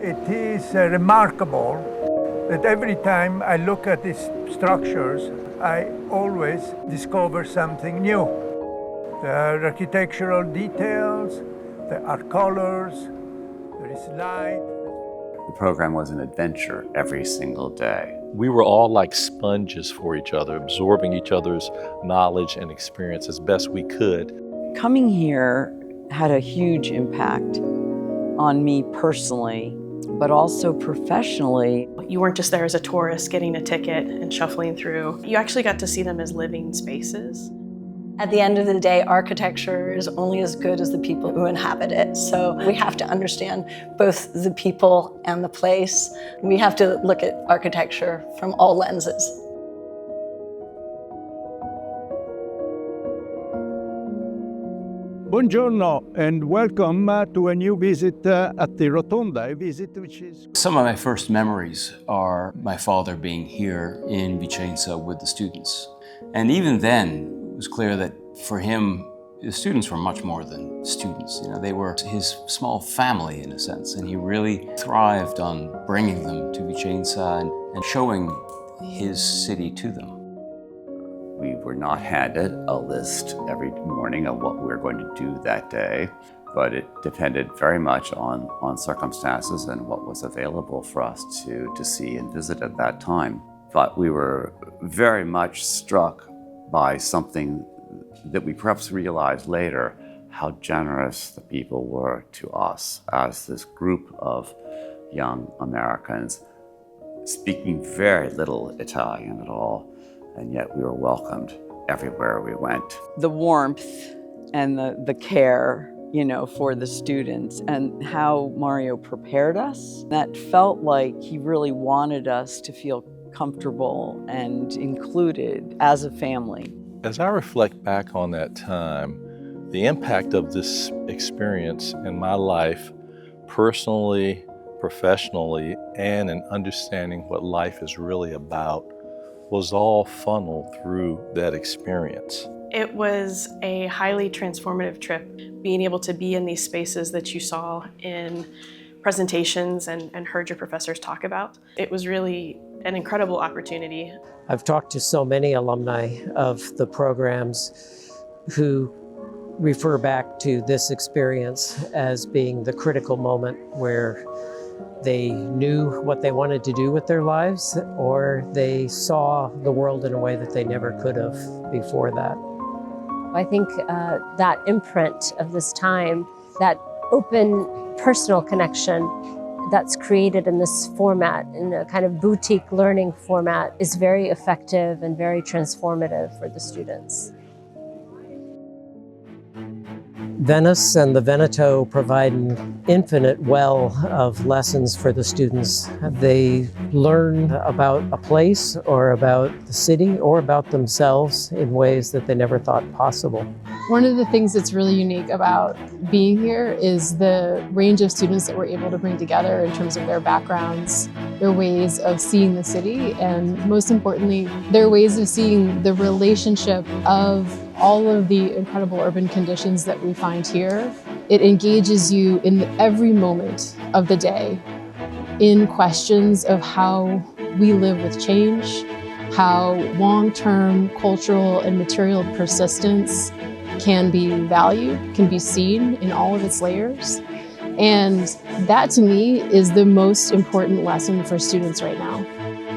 It is remarkable that every time I look at these structures, I always discover something new. There are architectural details, there are colors, there is light. The program was an adventure every single day. We were all like sponges for each other, absorbing each other's knowledge and experience as best we could. Coming here had a huge impact on me personally, but also professionally. You weren't just there as a tourist getting a ticket and shuffling through. You actually got to see them as living spaces. At the end of the day, architecture is only as good as the people who inhabit it. So we have to understand both the people and the place. We have to look at architecture from all lenses. Buongiorno and welcome to a new visit at the Rotonda, a visit which is... Some of my first memories are my father being here in Vicenza with the students. And even then, it was clear that for him, the students were much more than students. You know, they were his small family in a sense, and he really thrived on bringing them to Vicenza and showing his city to them. We were not handed a list every morning of what we were going to do that day, but it depended very much on circumstances and what was available for us to see and visit at that time. But we were very much struck by something that we perhaps realized later, how generous the people were to us as this group of young Americans speaking very little Italian at all, and yet we were welcomed everywhere we went. The warmth and the care, for the students and how Mario prepared us, that felt like he really wanted us to feel comfortable and included as a family. As I reflect back on that time, the impact of this experience in my life, personally, professionally, and in understanding what life is really about, was all funneled through that experience. It was a highly transformative trip, being able to be in these spaces that you saw in presentations and heard your professors talk about. It was really an incredible opportunity. I've talked to so many alumni of the programs who refer back to this experience as being the critical moment where they knew what they wanted to do with their lives, or they saw the world in a way that they never could have before that. I think that imprint of this time, that open personal connection that's created in this format, in a kind of boutique learning format, is very effective and very transformative for the students. Venice and the Veneto provide an infinite well of lessons for the students. They learn about a place or about the city or about themselves in ways that they never thought possible. One of the things that's really unique about being here is the range of students that we're able to bring together in terms of their backgrounds, their ways of seeing the city, and most importantly, their ways of seeing the relationship of all of the incredible urban conditions that we find here. It engages you in every moment of the day in questions of how we live with change, how long-term cultural and material persistence can be valued, can be seen in all of its layers. And that, to me, is the most important lesson for students right now.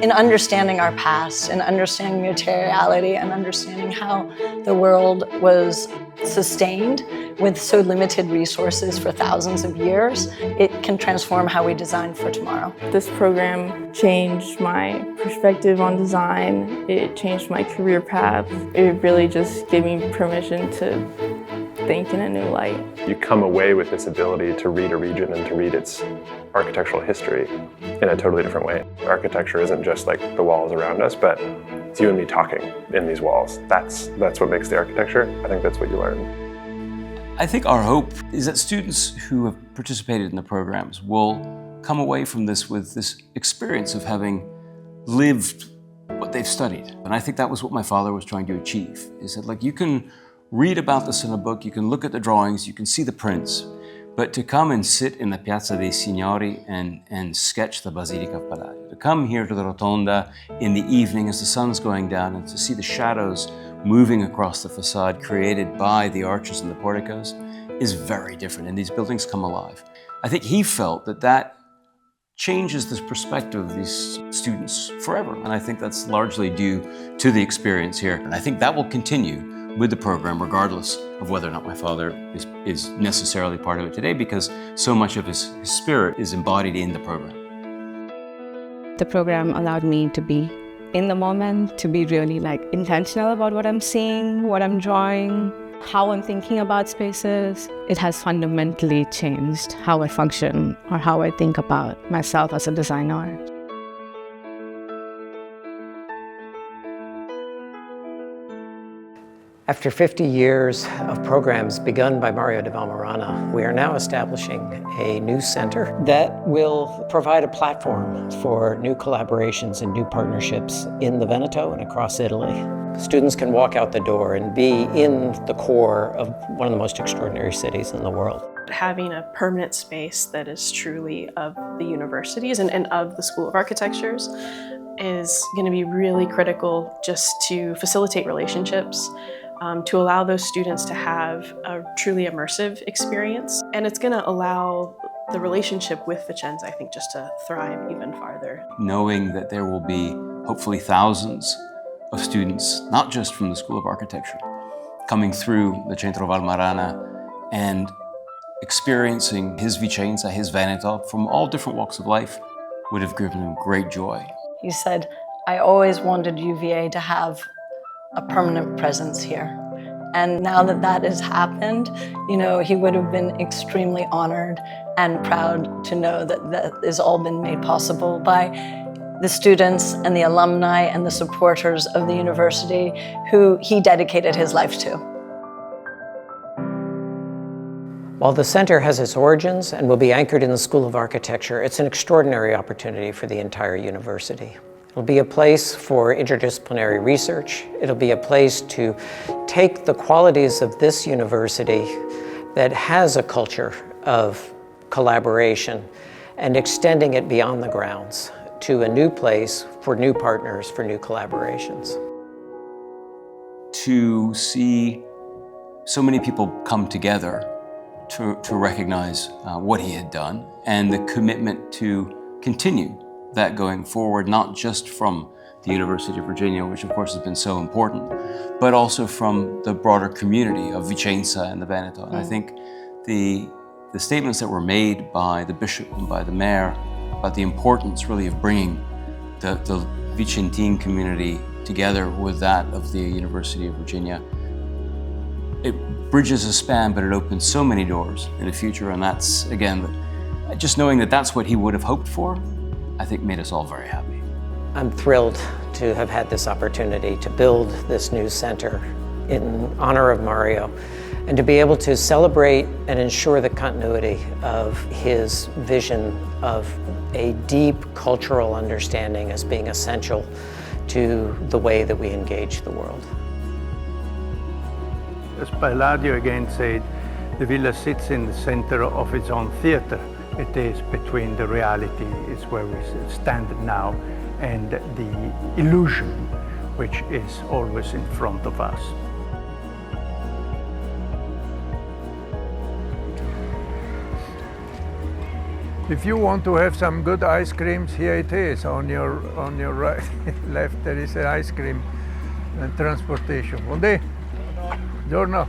In understanding our past and understanding materiality and understanding how the world was sustained with so limited resources for thousands of years, it can transform how we design for tomorrow. This program changed my perspective on design. It changed my career path. It really just gave me permission to think in a new light. You come away with this ability to read a region and to read its architectural history in a totally different way. Architecture isn't just like the walls around us, but it's you and me talking in these walls. That's what makes the architecture. I think that's what you learn. I think our hope is that students who have participated in the programs will come away from this with this experience of having lived what they've studied. And I think that was what my father was trying to achieve, is that you can read about this in a book, you can look at the drawings, you can see the prints, But to come and sit in the Piazza dei Signori and sketch the Basilica of Palladio, to come here to the Rotonda in the evening as the sun's going down and to see the shadows moving across the facade created by the arches and the porticos is very different, and these buildings come alive. I think he felt that that changes this perspective of these students forever, and I think that's largely due to the experience here. And I think that will continue with the program, regardless of whether or not my father is necessarily part of it today, because so much of his spirit is embodied in the program. The program allowed me to be in the moment, to be really intentional about what I'm seeing, what I'm drawing, how I'm thinking about spaces. It has fundamentally changed how I function or how I think about myself as a designer. After 50 years of programs begun by Mario di Valmarana, we are now establishing a new center that will provide a platform for new collaborations and new partnerships in the Veneto and across Italy. Students can walk out the door and be in the core of one of the most extraordinary cities in the world. Having a permanent space that is truly of the universities and of the School of Architectures is going to be really critical just to facilitate relationships, to allow those students to have a truly immersive experience. And it's going to allow the relationship with Vicenza, I think, just to thrive even farther. Knowing that there will be hopefully thousands of students, not just from the School of Architecture, coming through the Centro Valmarana and experiencing his Vicenza, his Veneto, from all different walks of life, would have given him great joy. He said, I always wanted UVA to have a permanent presence here. And now that that has happened, he would have been extremely honored and proud to know that that has all been made possible by the students and the alumni and the supporters of the university who he dedicated his life to. While the center has its origins and will be anchored in the School of Architecture, it's an extraordinary opportunity for the entire university. It'll be a place for interdisciplinary research. It'll be a place to take the qualities of this university that has a culture of collaboration and extending it beyond the grounds to a new place for new partners, for new collaborations. To see so many people come together to recognize what he had done and the commitment to continue that going forward, not just from the University of Virginia, which of course has been so important, but also from the broader community of Vicenza and the Veneto. And I think the statements that were made by the bishop and by the mayor about the importance really of bringing the Vicentine community together with that of the University of Virginia, it bridges a span, but it opens so many doors in the future. And that's, again, just knowing that that's what he would have hoped for, I think made us all very happy. I'm thrilled to have had this opportunity to build this new center in honor of Mario and to be able to celebrate and ensure the continuity of his vision of a deep cultural understanding as being essential to the way that we engage the world. As Palladio again said, the villa sits in the center of its own theater. It is between the reality, is where we stand now, and the illusion, which is always in front of us. If you want to have some good ice creams, here it is. On your right, left, there is an ice cream and transportation. Buon day. Giorno.